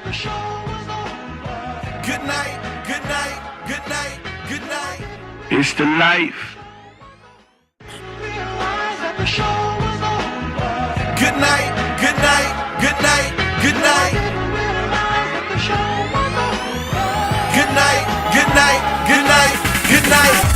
Good night, good night, good night, good night. It's the life. Good night, good night, good night, good night. Good night, good night, good night, good night.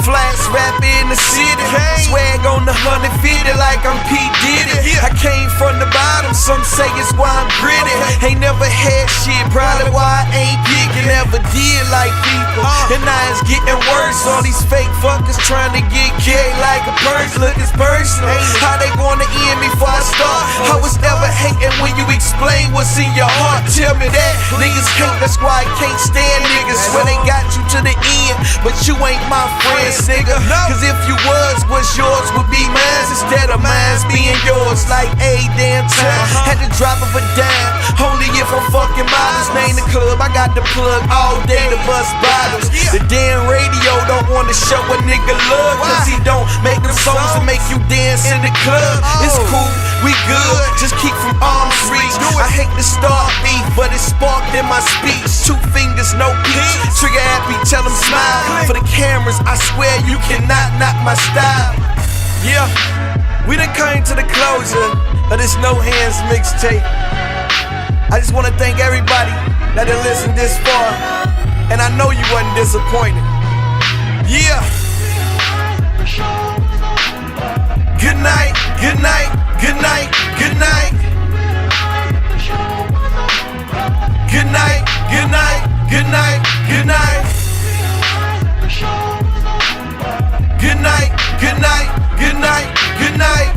Flash rap in the city, swag on the 150 like I'm P. Diddy. I came from the bottom, some say it's why I'm gritty. Ain't never had shit, probably why I ain't picking. Never did like people, and now it's getting worse. All these fake fuckers trying to get kicked like a purse. Look, it's personal. How they gonna end me before I start? I was never hating when you explain what's in your heart. Tell me that niggas can't, that's why I can't stand niggas. When they got you to the end, but you ain't my friend, nigga. Cause if you was, what's yours would be mine instead of mine's being yours. Like a damn time, had to drop of a dime, only if I'm fucking models. Name the club, I got the plug all day to bust bottles. The damn radio don't wanna show a nigga love, cause he don't make them songs to make you dance in the club. It's cool, we good, just keep from arm's reach. I hate to start beef, but it's sparked in my speech. 2 fingers, no peach, trigger happy, tell them smile. For the cameras, I swear you cannot knock my style. Yeah, we done came to the closure of this No Hands mixtape. I just wanna thank everybody that done listened this far, and I know you wasn't disappointed. Yeah. Good night, good night, good night, good night. Good night, good night, good night, good night. Good night, good night, good night, good night.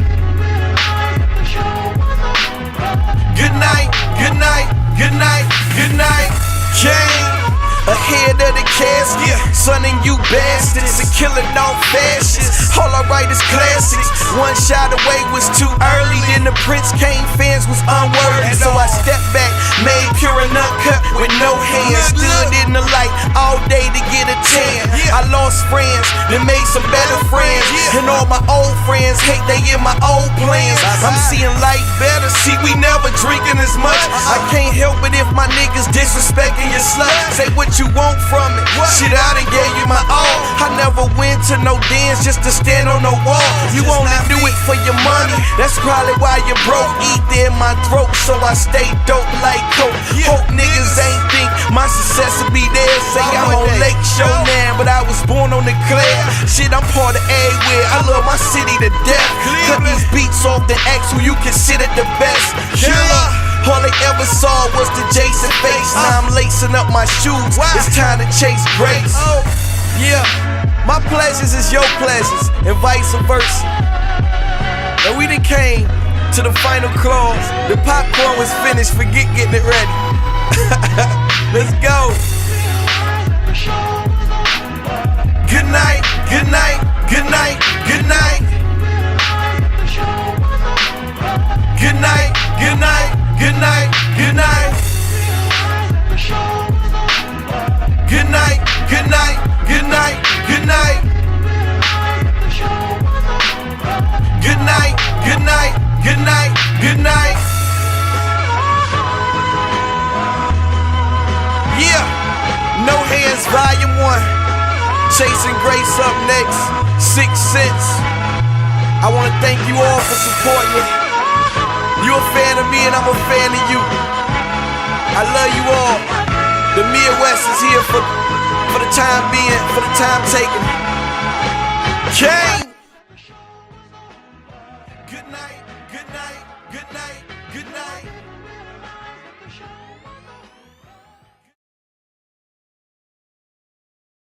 Good night, good night, good night, good night. Caine, ahead of the casket, son and you bastards, and killing all fascists. All I write is classics. One shot away was too early, then the Prince Caine fans was unworthy. So I stepped back, made pure and uncut with no hands. Stood in the light all day to get a tan. I lost friends, then made some better friends. And all my old friends hate they in my old plans. I'm seeing life better, see we never drinking as much. I can't help it if my niggas disrespecting your slut. Say what you want from it, shit I done gave you my all. I never went to no dance just to stand on no wall. You only do it for your money, that's probably why you broke. Ether in my throat, so I stay dope like coke. Hope niggas ain't think my success will be there. Say I'm on Lake Show now, but I was born on the Claire. Shit, I'm part of everywhere, I love my city to death. Cut these beats off, then ask who you consider the best. Killer, all they ever saw was the Jason face. Now I'm lacing up my shoes, it's time to chase grace. Yeah, my pleasures is your pleasures, and vice versa. And we done came to the final clause. The popcorn was finished, forget getting it ready. Let's go. Good night, good night, good night, good night. Good night, good night, good night, good night. Good night, good night, good night, good night. Good night, good night, good night, good night. Yeah, No Hands Volume 1. Chasing Grace up next, 6 cents. I wanna thank you all for supporting me. You a fan of me and I'm a fan of you. I love you all. The Midwest is here for the time being, for the time taken. Caine. Good night, good night, good night.